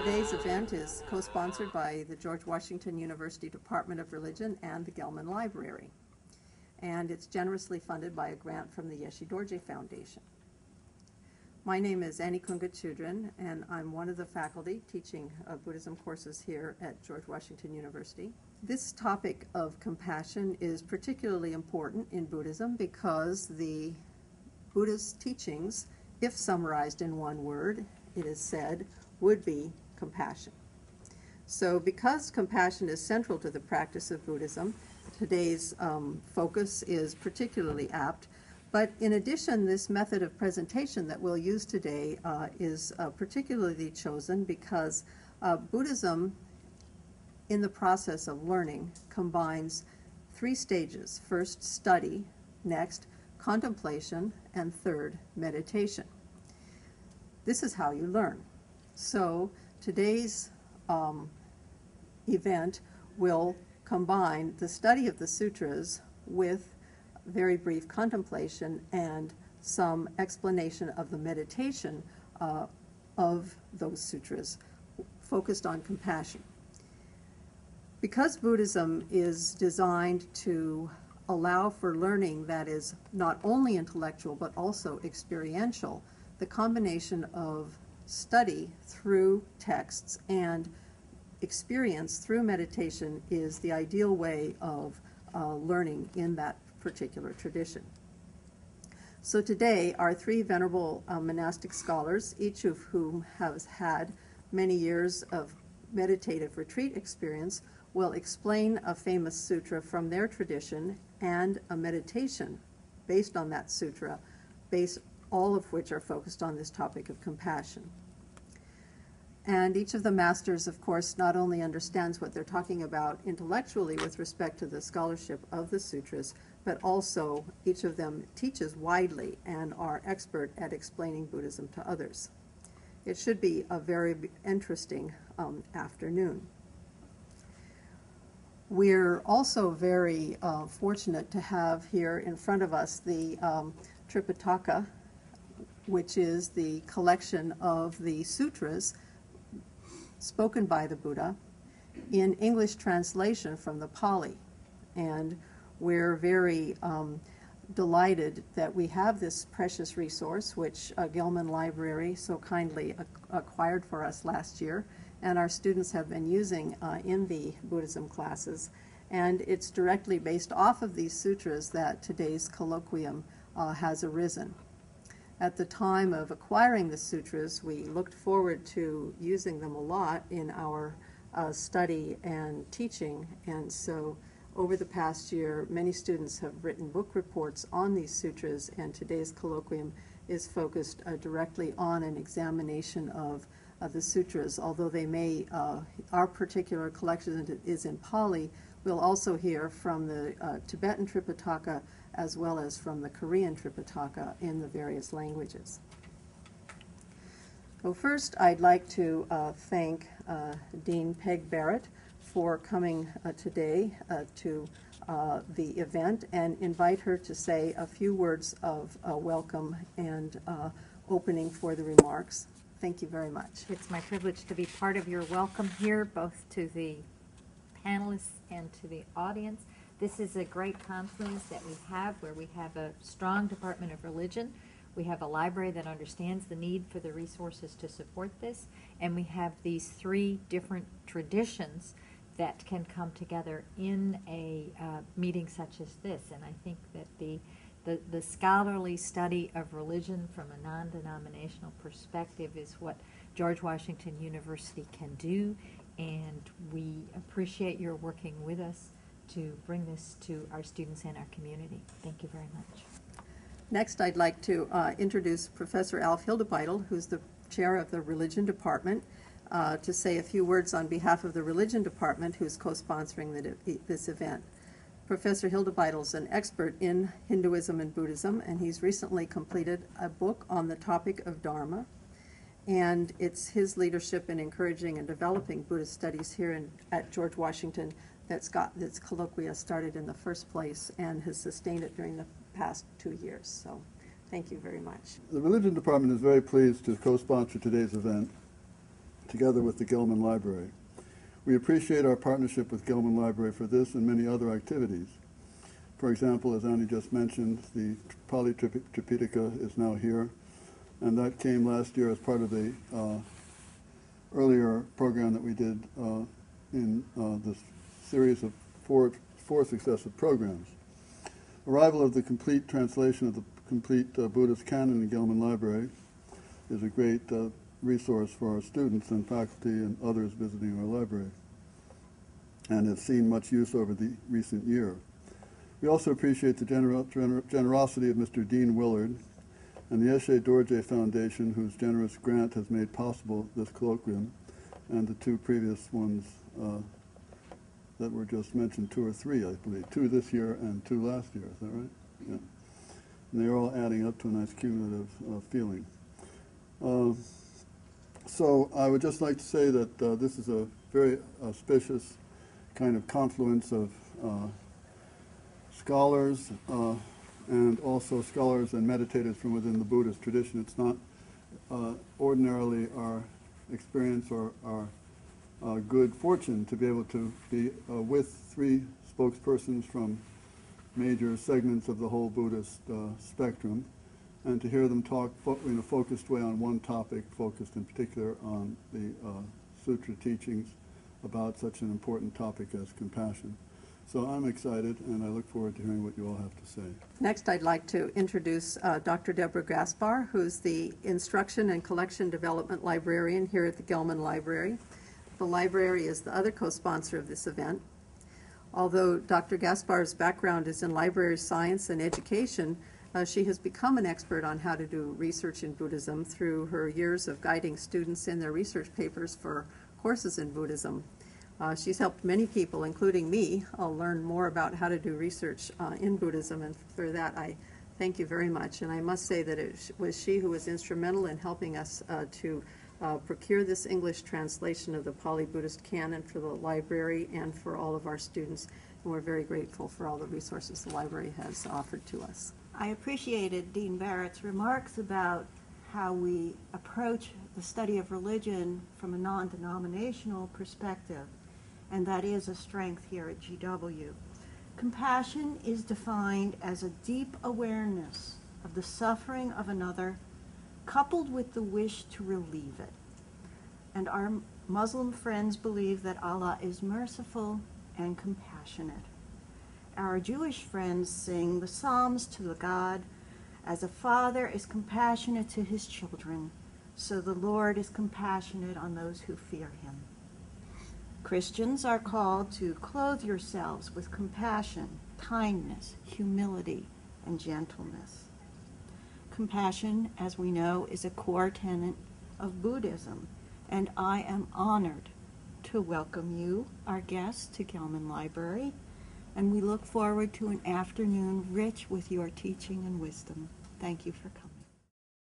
Today's event is co-sponsored by the George Washington University Department of Religion and the Gelman Library. And it's generously funded by a grant from the Yeshe Dorje Foundation. My name is Annie Kunga-Chudran, and I'm one of the faculty teaching Buddhism courses here at George Washington University. This topic of compassion is particularly important in Buddhism because the Buddha's teachings, if summarized in one word, it is said, would be compassion. So because compassion is central to the practice of Buddhism, today's focus is particularly apt. But in addition, this method of presentation that we'll use today is particularly chosen because Buddhism, in the process of learning, combines three stages. First, study. Next, contemplation. And third, meditation. This is how you learn. So today's event will combine the study of the sutras with very brief contemplation and some explanation of the meditation of those sutras focused on compassion. Because Buddhism is designed to allow for learning that is not only intellectual but also experiential, the combination of study through texts and experience through meditation is the ideal way of learning in that particular tradition. So today, our three venerable monastic scholars, each of whom has had many years of meditative retreat experience, will explain a famous sutra from their tradition and a meditation based on that sutra, all of which are focused on this topic of compassion. And each of the masters, of course, not only understands what they're talking about intellectually with respect to the scholarship of the sutras, but also each of them teaches widely and are expert at explaining Buddhism to others. It should be a very interesting afternoon. We're also very fortunate to have here in front of us the Tripitaka, which is the collection of the sutras spoken by the Buddha in English translation from the Pali. And we're very delighted that we have this precious resource, which Gelman Library so kindly acquired for us last year, and our students have been using in the Buddhism classes. And it's directly based off of these sutras that today's colloquium has arisen. At the time of acquiring the sutras, we looked forward to using them a lot in our study and teaching, and so over the past year, many students have written book reports on these sutras, and today's colloquium is focused directly on an examination of the sutras. Although they may, our particular collection is in Pali, we'll also hear from the Tibetan Tripitaka as well as from the Korean Tripitaka in the various languages. So first, I'd like to thank Dean Peg Barrett for coming today to the event and invite her to say a few words of welcome and opening for the remarks. Thank you very much. It's my privilege to be part of your welcome here, both to the panelists and to the audience. This is a great confluence that we have where we have a strong Department of Religion. We have a library that understands the need for the resources to support this, and we have these three different traditions that can come together in a meeting such as this. And I think that the scholarly study of religion from a non-denominational perspective is what George Washington University can do, and we appreciate your working with us to bring this to our students and our community. Thank you very much. Next, I'd like to introduce Professor Alf Hildebeitel, who's the chair of the Religion Department, to say a few words on behalf of the Religion Department, who's co-sponsoring this event. Professor Hildebeitel is an expert in Hinduism and Buddhism, and he's recently completed a book on the topic of Dharma. And it's his leadership in encouraging and developing Buddhist studies here at George Washington that's got this colloquia started in the first place and has sustained it during the past 2 years. So Thank you very much. The Religion Department is very pleased to co-sponsor today's event together with the Gelman Library. We appreciate our partnership with Gelman Library for this and many other activities. For example, as Annie just mentioned, the Pali Tripitaka is now here, and that came last year as part of the earlier program that we did in this series of four successive programs. Arrival of the complete translation of the complete Buddhist canon in Gelman Library is a great resource for our students and faculty and others visiting our library, and has seen much use over the recent year. We also appreciate the generosity of Mr. Dean Willard and the Eshe Dorje Foundation, whose generous grant has made possible this colloquium, and the two previous ones that were just mentioned, 2 or 3, I believe. 2 this year and 2 last year, is that right? Yeah. And they're all adding up to a nice cumulative feeling. So I would just like to say that this is a very auspicious kind of confluence of scholars and also scholars and meditators from within the Buddhist tradition. It's not ordinarily our experience or our good fortune to be able to be with 3 spokespersons from major segments of the whole Buddhist spectrum, and to hear them talk in a focused way on one topic, focused in particular on the sutra teachings about such an important topic as compassion. So I'm excited, and I look forward to hearing what you all have to say. Next, I'd like to introduce Dr. Deborah Gaspar, who's the Instruction and Collection Development Librarian here at the Gelman Library. The library is the other co-sponsor of this event. Although Dr. Gaspar's background is in library science and education, she has become an expert on how to do research in Buddhism through her years of guiding students in their research papers for courses in Buddhism. She's helped many people, including me, learn more about how to do research in Buddhism, and for that I thank you very much. And I must say that it was she who was instrumental in helping us to procure this English translation of the Pali Buddhist canon for the library and for all of our students. And we're very grateful for all the resources the library has offered to us. I appreciated Dean Barrett's remarks about how we approach the study of religion from a non-denominational perspective, and that is a strength here at GW. Compassion is defined as a deep awareness of the suffering of another, coupled with the wish to relieve it. And our Muslim friends believe that Allah is merciful and compassionate. Our Jewish friends sing the Psalms to the God, as a father is compassionate to his children, so the Lord is compassionate on those who fear him. Christians are called to clothe yourselves with compassion, kindness, humility, and gentleness. Compassion, as we know, is a core tenet of Buddhism, and I am honored to welcome you, our guests, to Gelman Library, and we look forward to an afternoon rich with your teaching and wisdom. Thank you for coming.